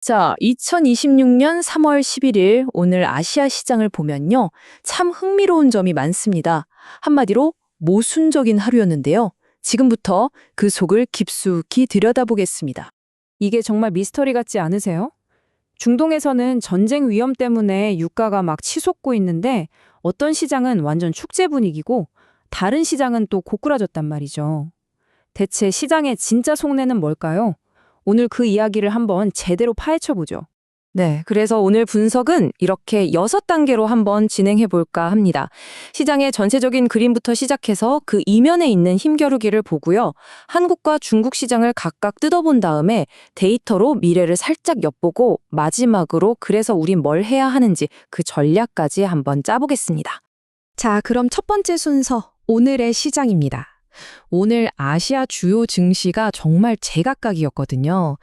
자, 2026년 3월 11일 오늘 아시아 시장을 보면요. 참 흥미로운 점이 많습니다. 한마디로 모순적인 하루였는데요. 지금부터 그 속을 깊숙이 들여다보겠습니다. 이게 정말 미스터리 같지 않으세요? 중동에서는 전쟁 위험 때문에 유가가 막 치솟고 있는데 어떤 시장은 완전 축제 분위기고 다른 시장은 또 고꾸라졌단 말이죠. 대체 시장의 진짜 속내는 뭘까요? 오늘 그 이야기를 한번 제대로 파헤쳐 보죠. 네, 그래서 오늘 분석은 이렇게 6단계로 한번 진행해 볼까 합니다. 시장의 전체적인 그림부터 시작해서 그 이면에 있는 힘겨루기를 보고요. 한국과 중국 시장을 각각 뜯어본 다음에 데이터로 미래를 살짝 엿보고 마지막으로 그래서 우린 뭘 해야 하는지 그 전략까지 한번 짜보겠습니다. 자, 그럼 첫 번째 순서, 오늘의 시장입니다. 오늘 아시아 주요 증시가 정말 제각각이었거든요.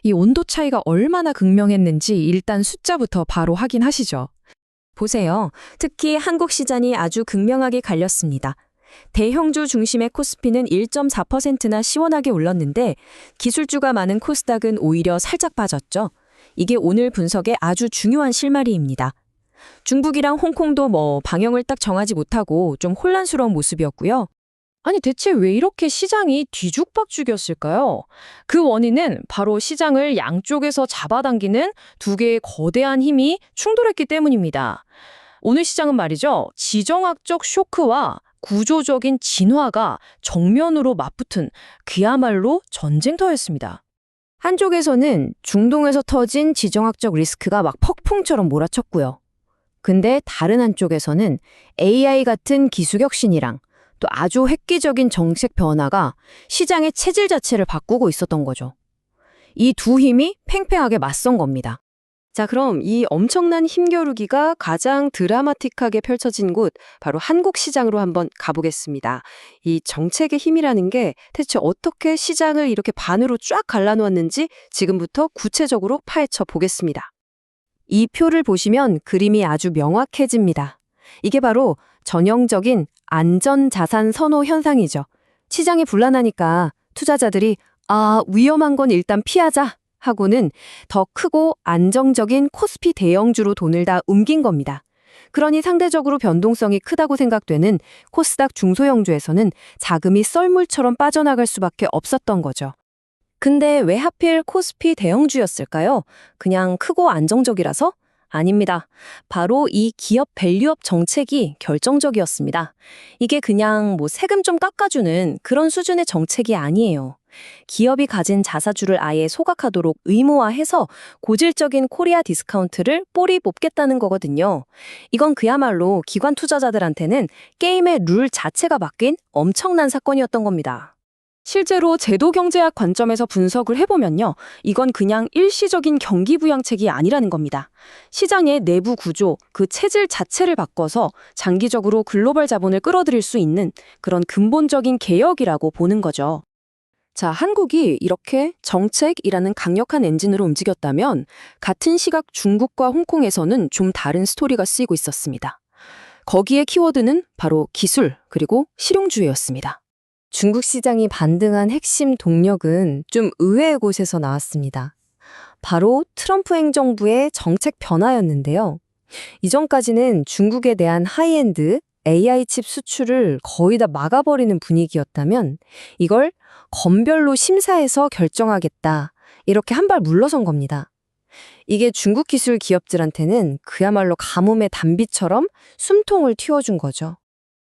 이 온도 차이가 얼마나 극명했는지 일단 숫자부터 바로 확인하시죠. 보세요. 특히 한국 시장이 아주 극명하게 갈렸습니다. 대형주 중심의 코스피는 1.4%나 시원하게 올랐는데 기술주가 많은 코스닥은 오히려 살짝 빠졌죠. 이게 오늘 분석의 아주 중요한 실마리입니다. 중국이랑 홍콩도 방향을 딱 정하지 못하고 좀 혼란스러운 모습이었고요. 아니 대체 왜 이렇게 시장이 뒤죽박죽이었을까요? 그 원인은 바로 시장을 양쪽에서 잡아당기는 두 개의 거대한 힘이 충돌했기 때문입니다. 오늘 시장은 말이죠. 지정학적 쇼크와 구조적인 진화가 정면으로 맞붙은 그야말로 전쟁터였습니다. 한쪽에서는 중동에서 터진 지정학적 리스크가 막 폭풍처럼 몰아쳤고요. 근데 다른 한쪽에서는 AI 같은 기술혁신이랑 또 아주 획기적인 정책 변화가 시장의 체질 자체를 바꾸고 있었던 거죠. 이 두 힘이 팽팽하게 맞선 겁니다. 자, 그럼 이 엄청난 힘겨루기가 가장 드라마틱하게 펼쳐진 곳, 바로 한국 시장으로 한번 가보겠습니다. 이 정책의 힘이라는 게 대체 어떻게 시장을 이렇게 반으로 쫙 갈라놓았는지 지금부터 구체적으로 파헤쳐 보겠습니다. 이 표를 보시면 그림이 아주 명확해집니다. 이게 바로 전형적인 안전자산 선호 현상이죠. 시장이 불안하니까 투자자들이 위험한 건 일단 피하자 하고는 더 크고 안정적인 코스피 대형주로 돈을 다 옮긴 겁니다. 그러니 상대적으로 변동성이 크다고 생각되는 코스닥 중소형주에서는 자금이 썰물처럼 빠져나갈 수밖에 없었던 거죠. 근데 왜 하필 코스피 대형주였을까요? 그냥 크고 안정적이라서? 아닙니다. 바로 이 기업 밸류업 정책이 결정적이었습니다. 이게 그냥 세금 좀 깎아주는 그런 수준의 정책이 아니에요. 기업이 가진 자사주를 아예 소각하도록 의무화해서 고질적인 코리아 디스카운트를 뿌리 뽑겠다는 거거든요. 이건 그야말로 기관 투자자들한테는 게임의 룰 자체가 바뀐 엄청난 사건이었던 겁니다. 실제로 제도경제학 관점에서 분석을 해보면요. 이건 그냥 일시적인 경기부양책이 아니라는 겁니다. 시장의 내부 구조, 그 체질 자체를 바꿔서 장기적으로 글로벌 자본을 끌어들일 수 있는 그런 근본적인 개혁이라고 보는 거죠. 자, 한국이 이렇게 정책이라는 강력한 엔진으로 움직였다면 같은 시각 중국과 홍콩에서는 좀 다른 스토리가 쓰이고 있었습니다. 거기에 키워드는 바로 기술 그리고 실용주의였습니다. 중국 시장이 반등한 핵심 동력은 좀 의외의 곳에서 나왔습니다. 바로 트럼프 행정부의 정책 변화였는데요. 이전까지는 중국에 대한 하이엔드 AI 칩 수출을 거의 다 막아버리는 분위기였다면 이걸 건별로 심사해서 결정하겠다. 이렇게 한 발 물러선 겁니다. 이게 중국 기술 기업들한테는 그야말로 가뭄의 단비처럼 숨통을 틔워준 거죠.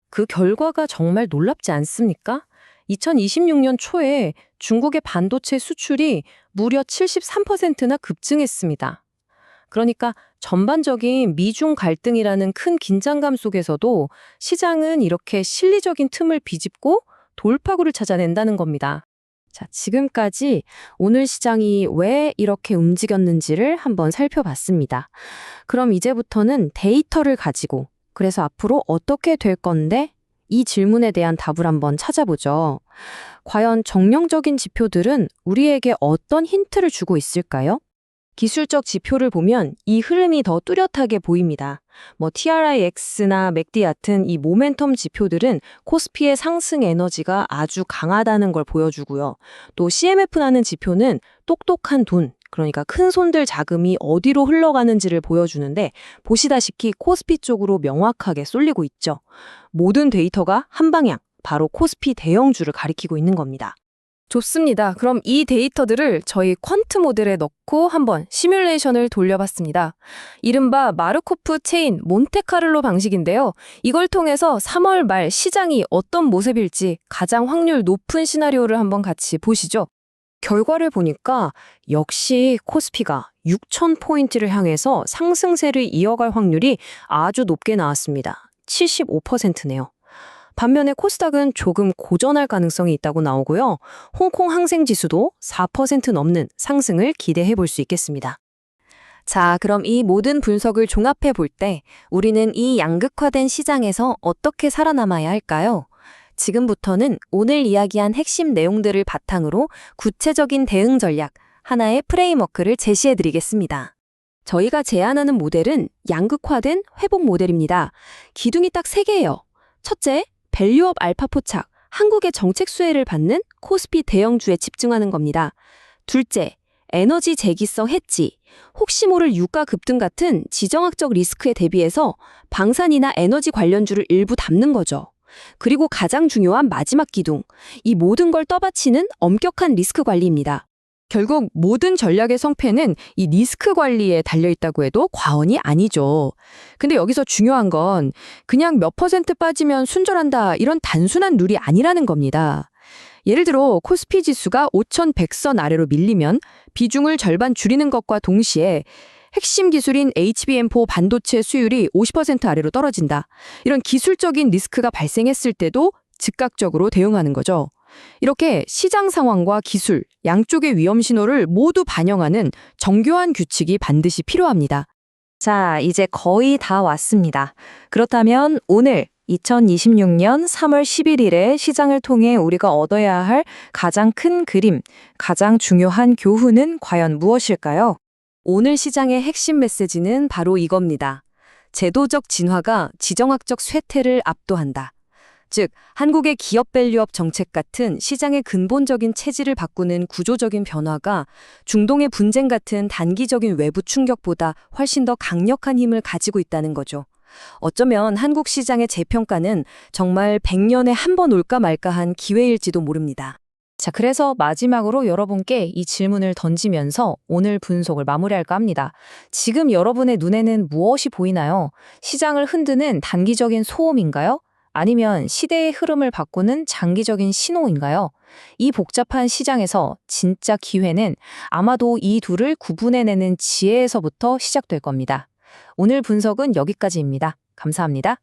그 결과가 정말 놀랍지 않습니까? 2026년 초에 중국의 반도체 수출이 무려 73%나 급증했습니다. 그러니까 전반적인 미중 갈등이라는 큰 긴장감 속에서도 시장은 이렇게 실리적인 틈을 비집고 돌파구를 찾아낸다는 겁니다. 자, 지금까지 오늘 시장이 왜 이렇게 움직였는지를 한번 살펴봤습니다. 그럼 이제부터는 데이터를 가지고 그래서 앞으로 어떻게 될 건데? 이 질문에 대한 답을 한번 찾아보죠. 과연 정량적인 지표들은 우리에게 어떤 힌트를 주고 있을까요? 기술적 지표를 보면 이 흐름이 더 뚜렷하게 보입니다. TRIX나 맥디 같은 이 모멘텀 지표들은 코스피의 상승 에너지가 아주 강하다는 걸 보여주고요. 또 CMF라는 지표는 똑똑한 돈, 그러니까 큰 손들 자금이 어디로 흘러가는지를 보여주는데 보시다시피 코스피 쪽으로 명확하게 쏠리고 있죠. 모든 데이터가 한 방향, 바로 코스피 대형주를 가리키고 있는 겁니다. 좋습니다. 그럼 이 데이터들을 저희 퀀트 모델에 넣고 한번 시뮬레이션을 돌려봤습니다. 이른바 마르코프 체인 몬테카를로 방식인데요. 이걸 통해서 3월 말 시장이 어떤 모습일지 가장 확률 높은 시나리오를 한번 같이 보시죠. 결과를 보니까 역시 코스피가 6,000포인트를 향해서 상승세를 이어갈 확률이 아주 높게 나왔습니다. 75%네요. 반면에 코스닥은 조금 고전할 가능성이 있다고 나오고요. 홍콩 항생지수도 4% 넘는 상승을 기대해 볼 수 있겠습니다. 자, 그럼 이 모든 분석을 종합해 볼 때 우리는 이 양극화된 시장에서 어떻게 살아남아야 할까요? 지금부터는 오늘 이야기한 핵심 내용들을 바탕으로 구체적인 대응 전략, 하나의 프레임워크를 제시해 드리겠습니다. 저희가 제안하는 모델은 양극화된 회복 모델입니다. 기둥이 딱 3개예요. 첫째, 밸류업 알파 포착, 한국의 정책 수혜를 받는 코스피 대형주에 집중하는 겁니다. 둘째, 에너지 재기성 해지, 혹시 모를 유가 급등 같은 지정학적 리스크에 대비해서 방산이나 에너지 관련주를 일부 담는 거죠. 그리고 가장 중요한 마지막 기둥, 이 모든 걸 떠받치는 엄격한 리스크 관리입니다. 결국 모든 전략의 성패는 이 리스크 관리에 달려있다고 해도 과언이 아니죠. 근데 여기서 중요한 건 그냥 몇 퍼센트 빠지면 순절한다 이런 단순한 룰이 아니라는 겁니다. 예를 들어 코스피 지수가 5,100선 아래로 밀리면 비중을 절반 줄이는 것과 동시에 핵심 기술인 HBM4 반도체 수율이 50% 아래로 떨어진다. 이런 기술적인 리스크가 발생했을 때도 즉각적으로 대응하는 거죠. 이렇게 시장 상황과 기술, 양쪽의 위험 신호를 모두 반영하는 정교한 규칙이 반드시 필요합니다. 자, 이제 거의 다 왔습니다. 그렇다면 오늘 2026년 3월 11일에 시장을 통해 우리가 얻어야 할 가장 큰 그림, 가장 중요한 교훈은 과연 무엇일까요? 오늘 시장의 핵심 메시지는 바로 이겁니다. 제도적 진화가 지정학적 쇠퇴를 압도한다. 즉, 한국의 기업 밸류업 정책 같은 시장의 근본적인 체질을 바꾸는 구조적인 변화가 중동의 분쟁 같은 단기적인 외부 충격보다 훨씬 더 강력한 힘을 가지고 있다는 거죠. 어쩌면 한국 시장의 재평가는 정말 100년에 한 번 올까 말까한 기회일지도 모릅니다. 자, 그래서 마지막으로 여러분께 이 질문을 던지면서 오늘 분석을 마무리할까 합니다. 지금 여러분의 눈에는 무엇이 보이나요? 시장을 흔드는 단기적인 소음인가요? 아니면 시대의 흐름을 바꾸는 장기적인 신호인가요? 이 복잡한 시장에서 진짜 기회는 아마도 이 둘을 구분해내는 지혜에서부터 시작될 겁니다. 오늘 분석은 여기까지입니다. 감사합니다.